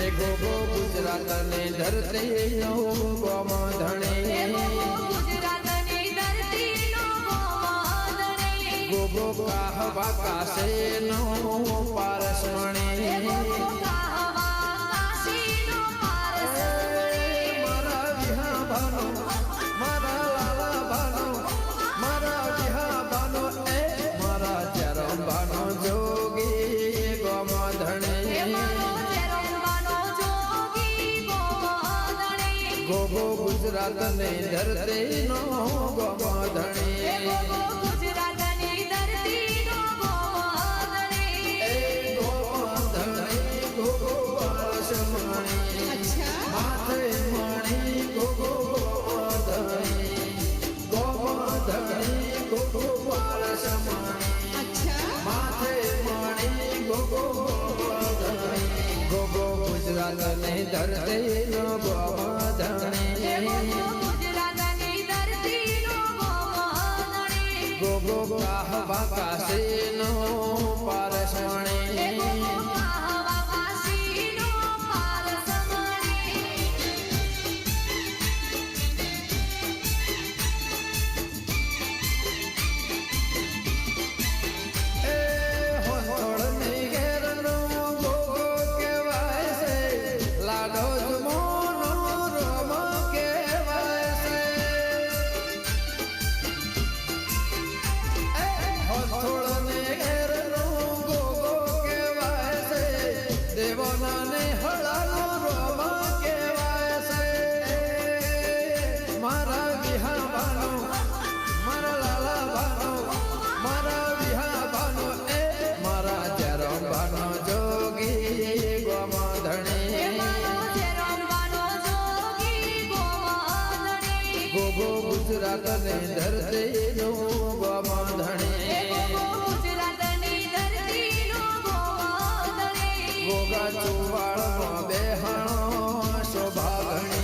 હે ગોગો ગુજરાતની ધરતીનો ગોમધણી ગોગો કાહવા કાશીનો પારસમણી મારા વિહા ભાનો મારા લાલા ભાનો મારા વિહા ભાનો એ મારા ચરમ ભાનો જોગી ગોમધણી ગોગો ગુજરાતની ધરતીનો ગોમધણી માથે મણી ગોગો ગોમધણી ગોમધણી ગોગો પારસમણી માથે મણી ગોગો ગોમધણી ગોગો ગુજરાતની ધરતીનો ગોમધણી ગોગો કાહવા કાશીનો પારસમણી ગોગો ગુજરાતની ધરતીનો ગોમધણી ગોગા ચુવાળમાં બેહાણો શોભાગણી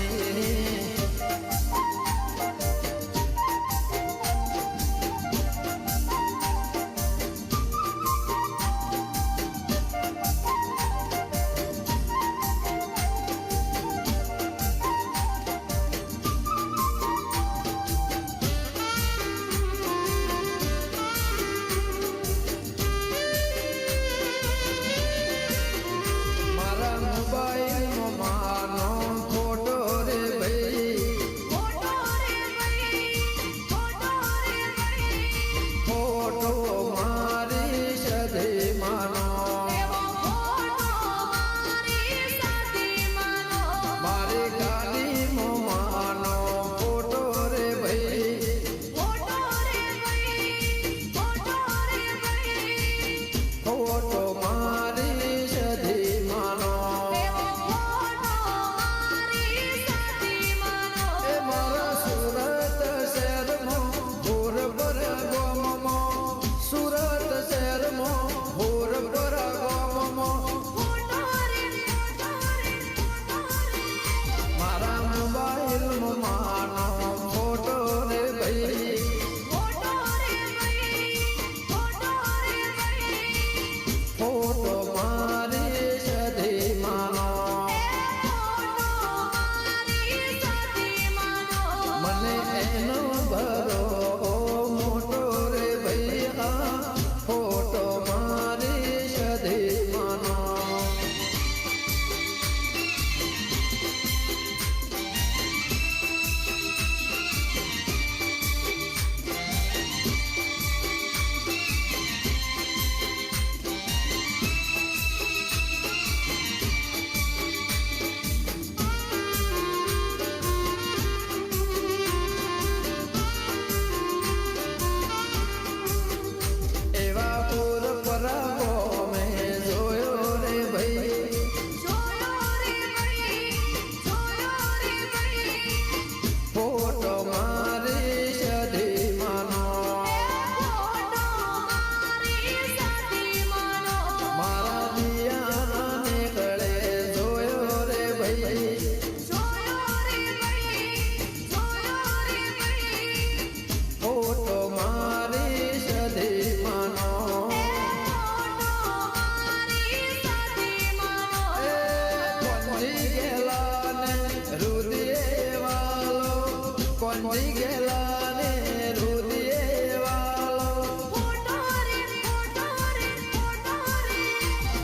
પંજી ગેલા ને રુદિયે વાલો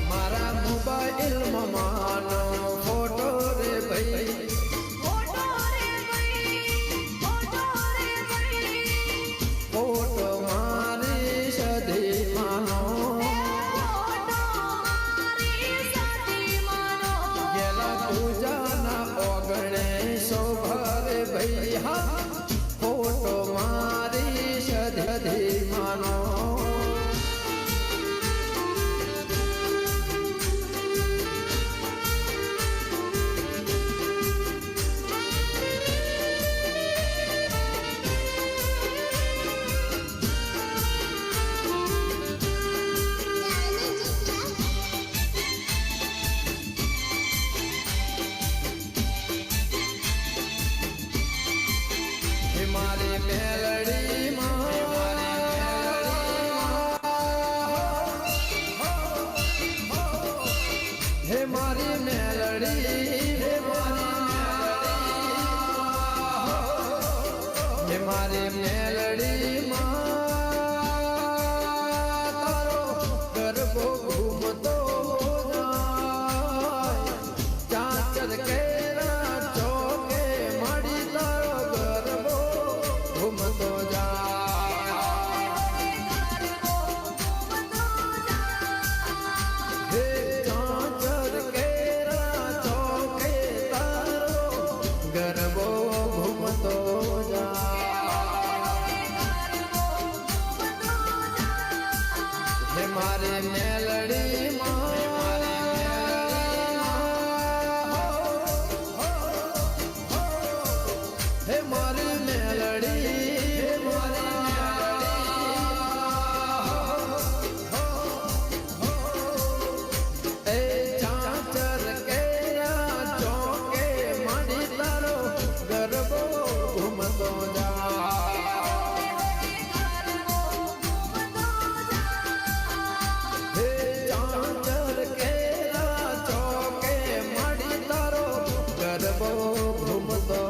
મારા મોબાઈલમાં માનો ફોટો રે ભાઈ ફોટો મારી સધી માનો ગેલા પૂજાના ઓગણે શોભરે ભાઈ હા ફોટો મારી સધી માનો મારી મેલડી હે મારી મેલડી હે મારી મેલડી તારો ગરબો ઘૂમતો ચાચર કેરા ચોકે મળી તારો ગરબો ઘૂમતો હે ચાચર કેરા ચોકે તારો ગરબો ઘૂમતો હે મારે મેલડી હે મારી મેલડી એ ચાચર કેરા ચોકે મળી તારો ગરબો ઘૂમતો હે ચાચર કેરા ચોકે મળી તારો ગરબો ઘૂમતો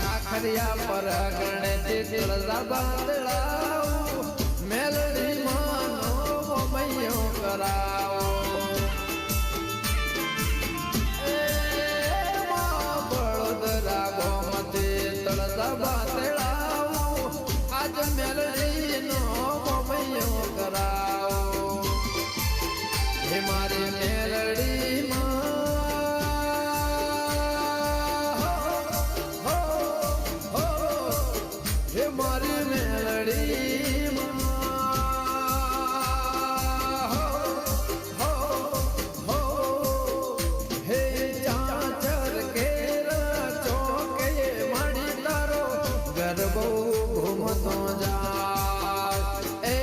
આખરિયા પર ગણે તીતળા બાંધળાઓ મેલડી માનો મૈયો કરાવો એ મા બળદરા ગોમતી તળસા બાંધળાઓ આજ મેલડી નો મૈયો કરાવો હે મારી મેલડી હે મારી મેલડી હે ચાચર કેરા ચોકે મળી તારો ગરબો ઘૂમતો એ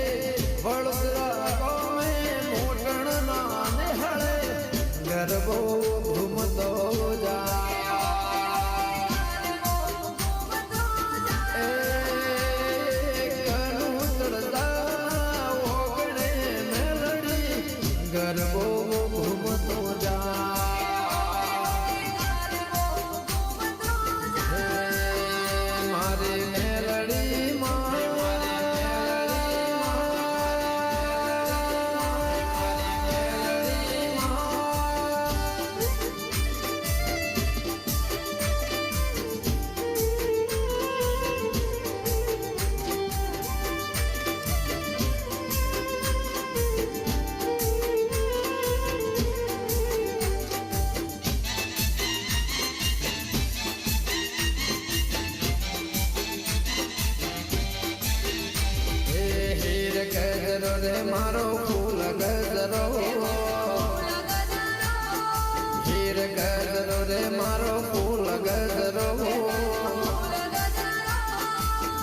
વડોદરા ગામે મોટણના નેહળે ગરબો ઘૂમતો ગરબો ઘૂમતો મારી મેલડી ગજરો રે મારો ફૂલ ગજરો હીર ગજરો રે મારો ફૂલ ગજરો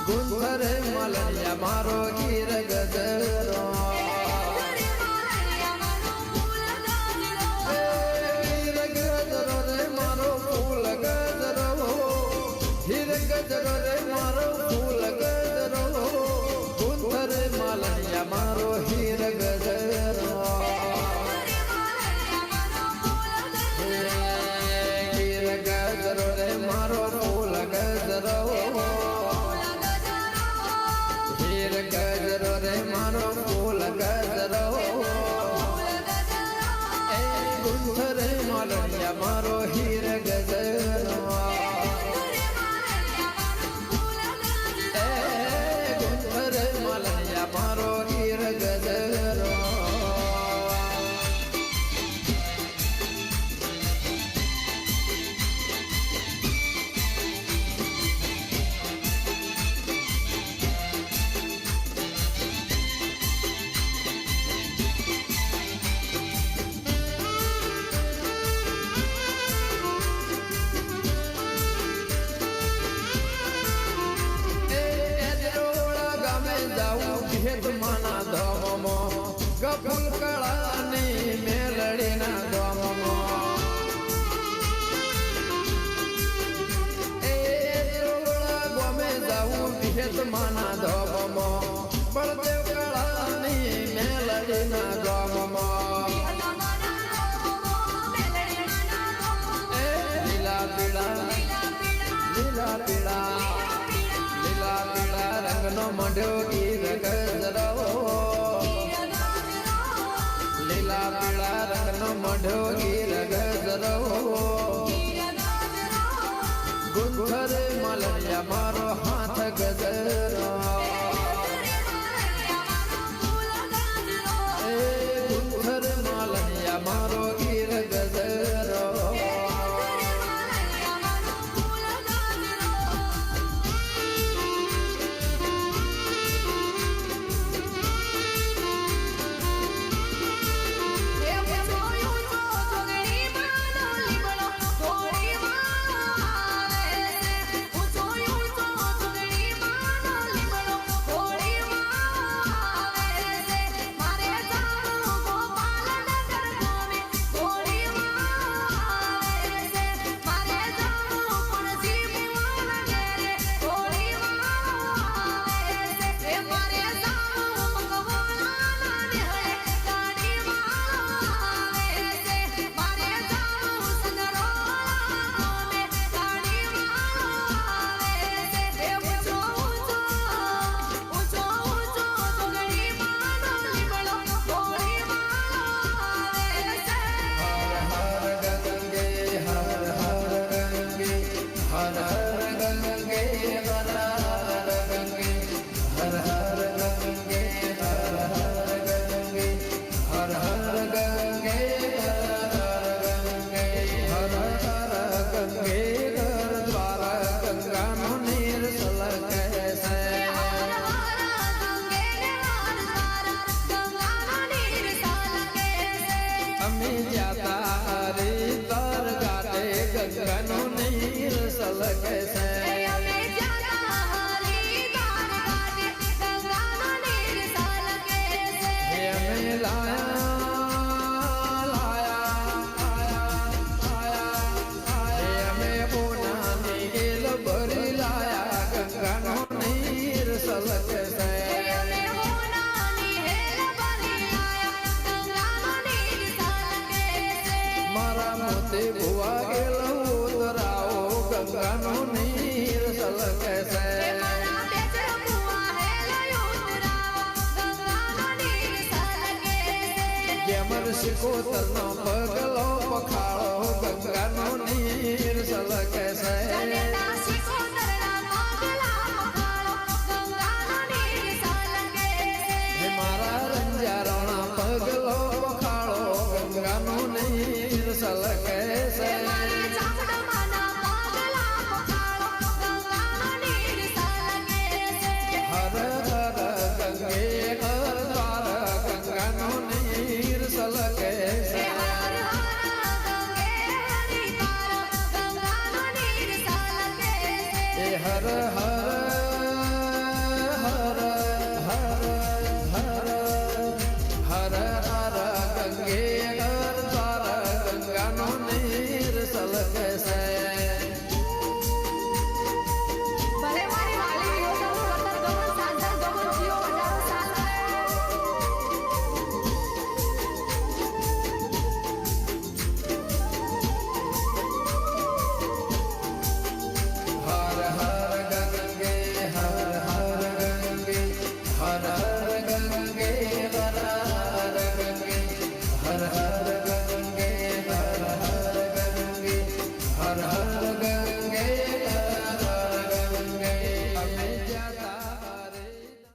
ગુંથરે માલણિયા મારો ગીર ગજરો ગીર ગજરો રે મારો ફૂલ ગજરો હીર ગજરો રે મારો ફૂલ ગજરો ગુંદર માલણિયા મારો હીર ગજરો ગીર ગજરો રે મારો ફૂલ ગજરો હીર ગજરો રે મારો ફૂલ ગજરો એ ગુંદર માલણિયા મારો હીર ગજરો મારો હીર ગજરો માના ધોમો ગફુલ કળાની મેલડીના ધોમો એ રોળા ગમે જાઉં વિહેત માના ધોમો બળદેવ કળાની મેલડીના ધોમો એ લીલા પીળા લીલા પીળા લીલા પીળા રંગનો મઢ્યો ગીર ગજરો લીલા પીળા રંગનો મઢ્યો ગીર ગજરો ગુંદર માલણિયા મારો હાથ ગજરો એ ગુંદર માલણિયા મારો ગીર ગજરો ગંગાનો નીર સલકે છે મારા મોતે ભુવા ગેલો ઉતરાઓ ગંગાનો નીર સલકે છે કેમર શિકોતરનો પગલો પખાળો ગંગાનો નીર સલકે છે મારા રંજારોના પગલો પખાળો ગંગાનો નીર સલકે છે હર હર ગંગે હર દ્વાર ગંગાનો નીર સલકે છે હર હર